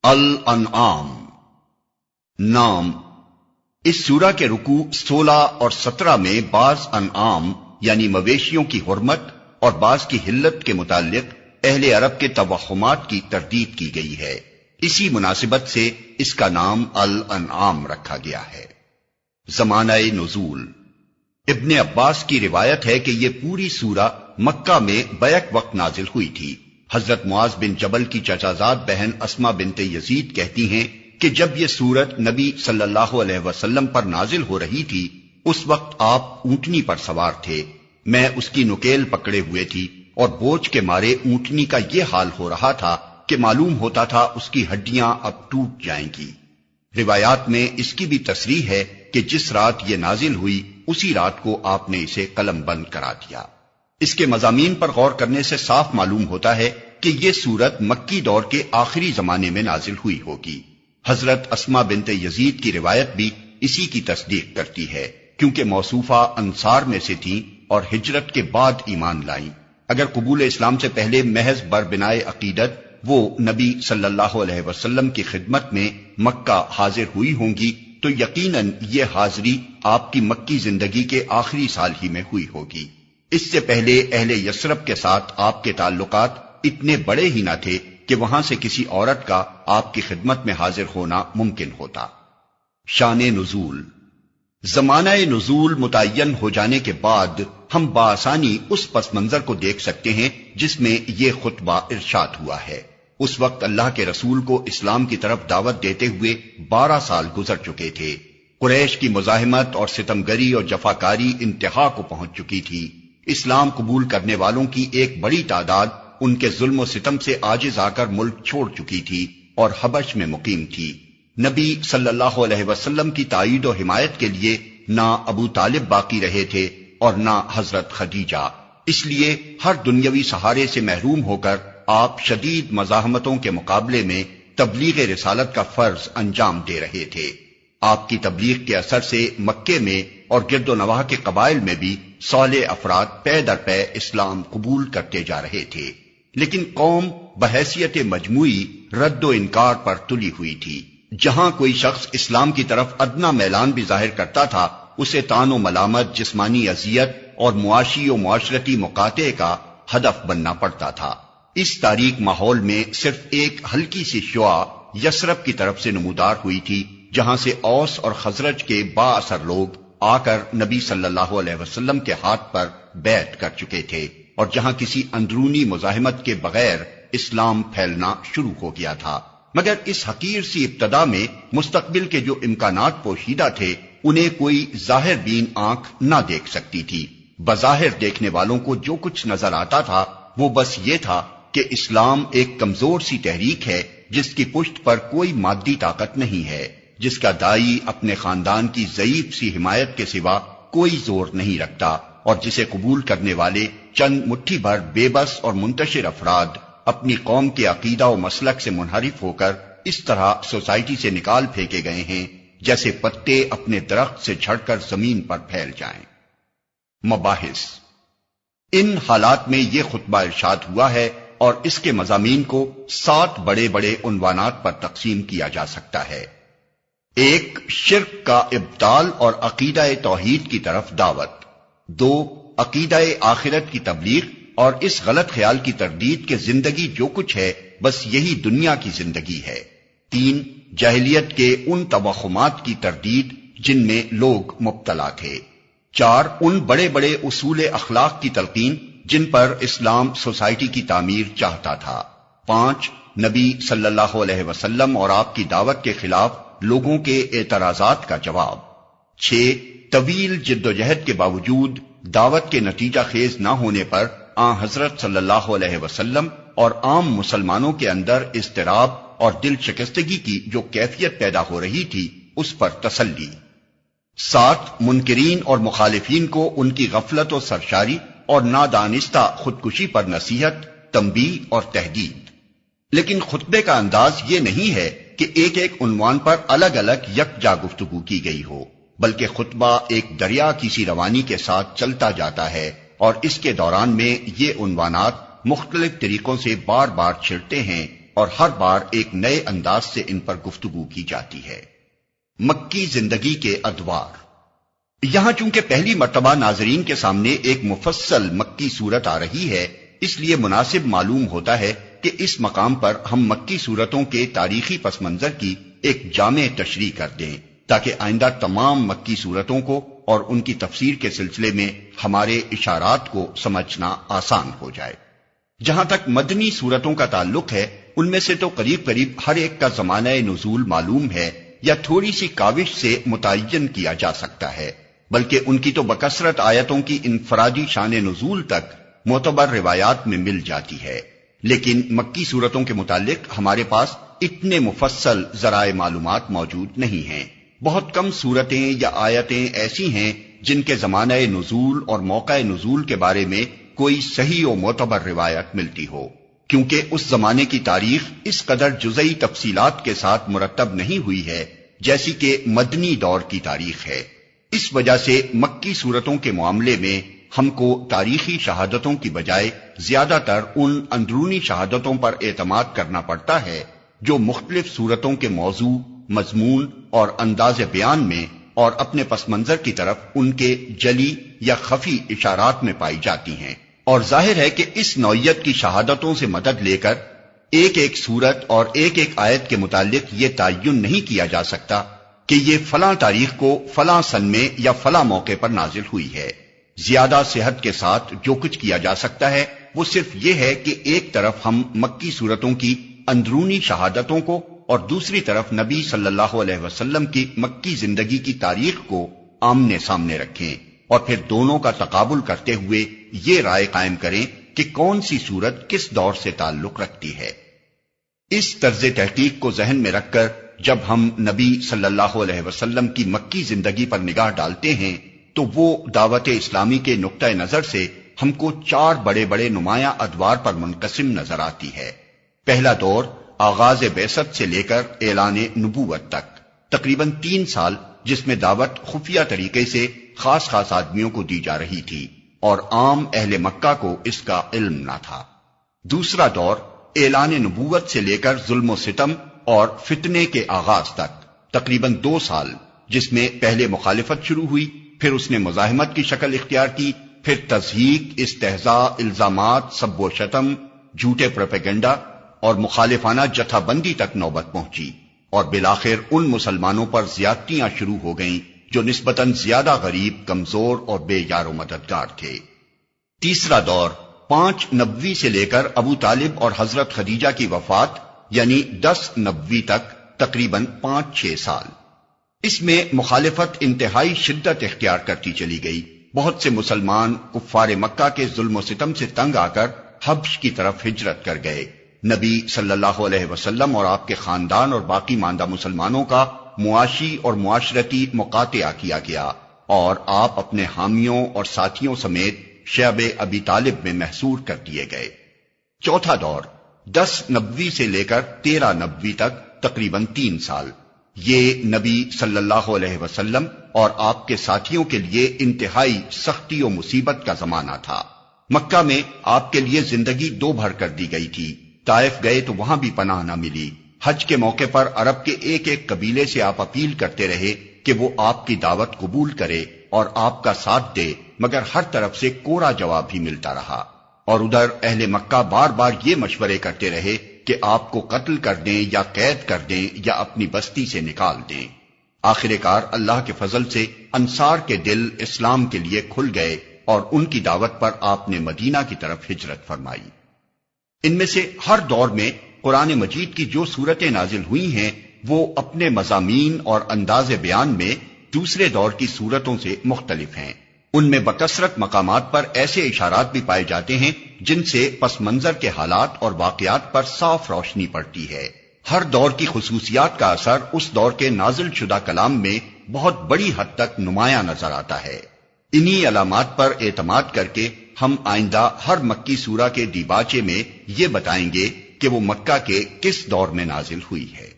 الانعام نام۔ اس سورہ کے رکوع 16 اور 17 میں بعض انعام یعنی مویشیوں کی حرمت اور بعض کی حلت کے متعلق اہل عرب کے توہمات کی تردید کی گئی ہے۔ اسی مناسبت سے اس کا نام الانعام رکھا گیا ہے۔ زمانہ نزول۔ ابن عباس کی روایت ہے کہ یہ پوری سورہ مکہ میں بیک وقت نازل ہوئی تھی۔ حضرت معاذ بن جبل کی چچازاد بہن اسما بنت یزید کہتی ہیں کہ جب یہ سورت نبی صلی اللہ علیہ وسلم پر نازل ہو رہی تھی اس وقت آپ اونٹنی پر سوار تھے، میں اس کی نکیل پکڑے ہوئے تھی اور بوجھ کے مارے اونٹنی کا یہ حال ہو رہا تھا کہ معلوم ہوتا تھا اس کی ہڈیاں اب ٹوٹ جائیں گی۔ روایات میں اس کی بھی تصریح ہے کہ جس رات یہ نازل ہوئی اسی رات کو آپ نے اسے قلم بند کرا دیا۔ اس کے مضامین پر غور کرنے سے صاف معلوم ہوتا ہے کہ یہ سورت مکی دور کے آخری زمانے میں نازل ہوئی ہوگی۔ حضرت اسما بنت یزید کی روایت بھی اسی کی تصدیق کرتی ہے، کیونکہ موصوفہ انصار میں سے تھیں اور ہجرت کے بعد ایمان لائیں۔ اگر قبول اسلام سے پہلے محض بربنائے عقیدت وہ نبی صلی اللہ علیہ وسلم کی خدمت میں مکہ حاضر ہوئی ہوں گی تو یقیناً یہ حاضری آپ کی مکی زندگی کے آخری سال ہی میں ہوئی ہوگی۔ اس سے پہلے اہل یثرب کے ساتھ آپ کے تعلقات اتنے بڑے ہی نہ تھے کہ وہاں سے کسی عورت کا آپ کی خدمت میں حاضر ہونا ممکن ہوتا۔ شان نزول۔ زمانہ نزول متعین ہو جانے کے بعد ہم بآسانی اس پس منظر کو دیکھ سکتے ہیں جس میں یہ خطبہ ارشاد ہوا ہے۔ اس وقت اللہ کے رسول کو اسلام کی طرف دعوت دیتے ہوئے 12 سال گزر چکے تھے۔ قریش کی مزاحمت اور ستمگری اور جفاکاری انتہا کو پہنچ چکی تھی۔ اسلام قبول کرنے والوں کی ایک بڑی تعداد ان کے ظلم و ستم سے عاجز آ کر ملک چھوڑ چکی تھی اور حبش میں مقیم تھی۔ نبی صلی اللہ علیہ وسلم کی تائید و حمایت کے لیے نہ ابو طالب باقی رہے تھے اور نہ حضرت خدیجہ، اس لیے ہر دنیاوی سہارے سے محروم ہو کر آپ شدید مزاحمتوں کے مقابلے میں تبلیغ رسالت کا فرض انجام دے رہے تھے۔ آپ کی تبلیغ کے اثر سے مکے میں اور گرد و نواح کے قبائل میں بھی صالح افراد پے در پے اسلام قبول کرتے جا رہے تھے، لیکن قوم بحیثیت مجموعی رد و انکار پر تلی ہوئی تھی۔ جہاں کوئی شخص اسلام کی طرف ادنا میلان بھی ظاہر کرتا تھا اسے طعن و ملامت، جسمانی اذیت اور معاشی و معاشرتی مقاطعے کا ہدف بننا پڑتا تھا۔ اس تاریک ماحول میں صرف ایک ہلکی سی شعاع یثرب کی طرف سے نمودار ہوئی تھی، جہاں سے اوس اور خزرج کے با اثر لوگ آ کر نبی صلی اللہ علیہ وسلم کے ہاتھ پر بیعت کر چکے تھے اور جہاں کسی اندرونی مزاحمت کے بغیر اسلام پھیلنا شروع ہو گیا تھا۔ مگر اس حقیر سی ابتدا میں مستقبل کے جو امکانات پوشیدہ تھے انہیں کوئی ظاہر بین آنکھ نہ دیکھ سکتی تھی۔ بظاہر دیکھنے والوں کو جو کچھ نظر آتا تھا وہ بس یہ تھا کہ اسلام ایک کمزور سی تحریک ہے جس کی پشت پر کوئی مادی طاقت نہیں ہے، جس کا داعی اپنے خاندان کی ضعیف سی حمایت کے سوا کوئی زور نہیں رکھتا اور جسے قبول کرنے والے چند مٹھی بھر بے بس اور منتشر افراد اپنی قوم کے عقیدہ و مسلک سے منحرف ہو کر اس طرح سوسائٹی سے نکال پھینکے گئے ہیں جیسے پتے اپنے درخت سے جھڑ کر زمین پر پھیل جائیں۔ مباحث۔ ان حالات میں یہ خطبہ ارشاد ہوا ہے اور اس کے مضامین کو 7 بڑے بڑے عنوانات پر تقسیم کیا جا سکتا ہے۔ 1. شرک کا ابطال اور عقیدہ توحید کی طرف دعوت۔ 2. عقیدہ آخرت کی تبلیغ اور اس غلط خیال کی تردید کہ زندگی جو کچھ ہے بس یہی دنیا کی زندگی ہے۔ 3. جاہلیت کے ان توہمات کی تردید جن میں لوگ مبتلا تھے۔ 4. ان بڑے بڑے اصول اخلاق کی تلقین جن پر اسلام سوسائٹی کی تعمیر چاہتا تھا۔ 5. نبی صلی اللہ علیہ وسلم اور آپ کی دعوت کے خلاف لوگوں کے اعتراضات کا جواب۔ 6. طویل جد و جہد کے باوجود دعوت کے نتیجہ خیز نہ ہونے پر حضرت صلی اللہ علیہ وسلم اور عام مسلمانوں کے اندر اضطراب اور دل شکستگی کی جو کیفیت پیدا ہو رہی تھی اس پر تسلی۔ 7. منکرین اور مخالفین کو ان کی غفلت و سرشاری اور نادانستہ خودکشی پر نصیحت، تنبیہ اور تحدید۔ لیکن خطبے کا انداز یہ نہیں ہے کہ ایک ایک عنوان پر الگ الگ یکجا گفتگو کی گئی ہو، بلکہ خطبہ ایک دریا کی سی روانی کے ساتھ چلتا جاتا ہے اور اس کے دوران میں یہ عنوانات مختلف طریقوں سے بار بار چھڑتے ہیں اور ہر بار ایک نئے انداز سے ان پر گفتگو کی جاتی ہے۔ مکی زندگی کے ادوار۔ یہاں چونکہ پہلی مرتبہ ناظرین کے سامنے ایک مفصل مکی صورت آ رہی ہے، اس لیے مناسب معلوم ہوتا ہے کہ اس مقام پر ہم مکی صورتوں کے تاریخی پس منظر کی ایک جامع تشریح کر دیں، تاکہ آئندہ تمام مکی صورتوں کو اور ان کی تفسیر کے سلسلے میں ہمارے اشارات کو سمجھنا آسان ہو جائے۔ جہاں تک مدنی صورتوں کا تعلق ہے، ان میں سے تو قریب قریب ہر ایک کا زمانہ نزول معلوم ہے یا تھوڑی سی کاوش سے متعین کیا جا سکتا ہے، بلکہ ان کی تو بکثرت آیتوں کی انفرادی شان نزول تک معتبر روایات میں مل جاتی ہے، لیکن مکی صورتوں کے متعلق ہمارے پاس اتنے مفصل ذرائع معلومات موجود نہیں ہیں۔ بہت کم صورتیں یا آیتیں ایسی ہیں جن کے زمانہ نزول اور موقع نزول کے بارے میں کوئی صحیح و معتبر روایت ملتی ہو، کیونکہ اس زمانے کی تاریخ اس قدر جزئی تفصیلات کے ساتھ مرتب نہیں ہوئی ہے جیسی کہ مدنی دور کی تاریخ ہے۔ اس وجہ سے مکی صورتوں کے معاملے میں ہم کو تاریخی شہادتوں کی بجائے زیادہ تر ان اندرونی شہادتوں پر اعتماد کرنا پڑتا ہے جو مختلف صورتوں کے موضوع، مضمون اور انداز بیان میں اور اپنے پس منظر کی طرف ان کے جلی یا خفی اشارات میں پائی جاتی ہیں۔ اور ظاہر ہے کہ اس نوعیت کی شہادتوں سے مدد لے کر ایک ایک صورت اور ایک ایک آیت کے متعلق یہ تعین نہیں کیا جا سکتا کہ یہ فلاں تاریخ کو فلاں سن میں یا فلاں موقع پر نازل ہوئی ہے۔ زیادہ صحت کے ساتھ جو کچھ کیا جا سکتا ہے وہ صرف یہ ہے کہ ایک طرف ہم مکی صورتوں کی اندرونی شہادتوں کو اور دوسری طرف نبی صلی اللہ علیہ وسلم کی مکی زندگی کی تاریخ کو آمنے سامنے رکھیں اور پھر دونوں کا تقابل کرتے ہوئے یہ رائے قائم کریں کہ کون سی صورت کس دور سے تعلق رکھتی ہے۔ اس طرز تحقیق کو ذہن میں رکھ کر جب ہم نبی صلی اللہ علیہ وسلم کی مکی زندگی پر نگاہ ڈالتے ہیں تو وہ دعوت اسلامی کے نقطہ نظر سے ہم کو 4 بڑے بڑے نمایاں ادوار پر منقسم نظر آتی ہے۔ پہلا دور آغاز بعثت سے لے کر اعلان نبوت تک، تقریباً 3 سال، جس میں دعوت خفیہ طریقے سے خاص آدمیوں کو دی جا رہی تھی اور عام اہل مکہ کو اس کا علم نہ تھا۔ دوسرا دور اعلان نبوت سے لے کر ظلم و ستم اور فتنے کے آغاز تک، تقریباً 2 سال، جس میں پہلے مخالفت شروع ہوئی، پھر اس نے مزاحمت کی شکل اختیار کی، پھر تضحیک، استہزاء، الزامات، سب و شتم، جھوٹے پروپیگنڈا اور مخالفانہ جتھا بندی تک نوبت پہنچی، اور بالآخر ان مسلمانوں پر زیادتیاں شروع ہو گئیں جو نسبتاً زیادہ غریب، کمزور اور بے یار و مددگار تھے۔ تیسرا دور 5 نبوی سے لے کر ابو طالب اور حضرت خدیجہ کی وفات یعنی 10 نبوی تک، تقریباً 5-6 سال۔ اس میں مخالفت انتہائی شدت اختیار کرتی چلی گئی۔ بہت سے مسلمان کفار مکہ کے ظلم و ستم سے تنگ آ کر حبش کی طرف ہجرت کر گئے۔ نبی صلی اللہ علیہ وسلم اور آپ کے خاندان اور باقی ماندہ مسلمانوں کا معاشی اور معاشرتی مقاطعہ کیا گیا اور آپ اپنے حامیوں اور ساتھیوں سمیت شعب ابی طالب میں محصور کر دیے گئے۔ چوتھا دور 10 نبوی سے لے کر 13 نبوی تک، تقریباً 3 سال۔ یہ نبی صلی اللہ علیہ وسلم اور آپ کے ساتھیوں کے لیے انتہائی سختی و مصیبت کا زمانہ تھا۔ مکہ میں آپ کے لیے زندگی 2 بھر کر دی گئی تھی۔ طائف گئے تو وہاں بھی پناہ نہ ملی۔ حج کے موقع پر عرب کے ایک ایک قبیلے سے آپ اپیل کرتے رہے کہ وہ آپ کی دعوت قبول کرے اور آپ کا ساتھ دے، مگر ہر طرف سے کوڑا جواب ہی ملتا رہا۔ اور ادھر اہل مکہ بار بار یہ مشورے کرتے رہے کہ آپ کو قتل کر دیں یا قید کر دیں یا اپنی بستی سے نکال دیں۔ آخر کار اللہ کے فضل سے انصار کے دل اسلام کے لیے کھل گئے اور ان کی دعوت پر آپ نے مدینہ کی طرف ہجرت فرمائی۔ ان میں سے ہر دور میں قرآن مجید کی جو صورتیں نازل ہوئی ہیں وہ اپنے مضامین اور انداز بیان میں دوسرے دور کی صورتوں سے مختلف ہیں۔ ان میں بکثرت مقامات پر ایسے اشارات بھی پائے جاتے ہیں جن سے پس منظر کے حالات اور واقعات پر صاف روشنی پڑتی ہے۔ ہر دور کی خصوصیات کا اثر اس دور کے نازل شدہ کلام میں بہت بڑی حد تک نمایاں نظر آتا ہے۔ انہی علامات پر اعتماد کر کے ہم آئندہ ہر مکی سورہ کے دیباچے میں یہ بتائیں گے کہ وہ مکہ کے کس دور میں نازل ہوئی ہے۔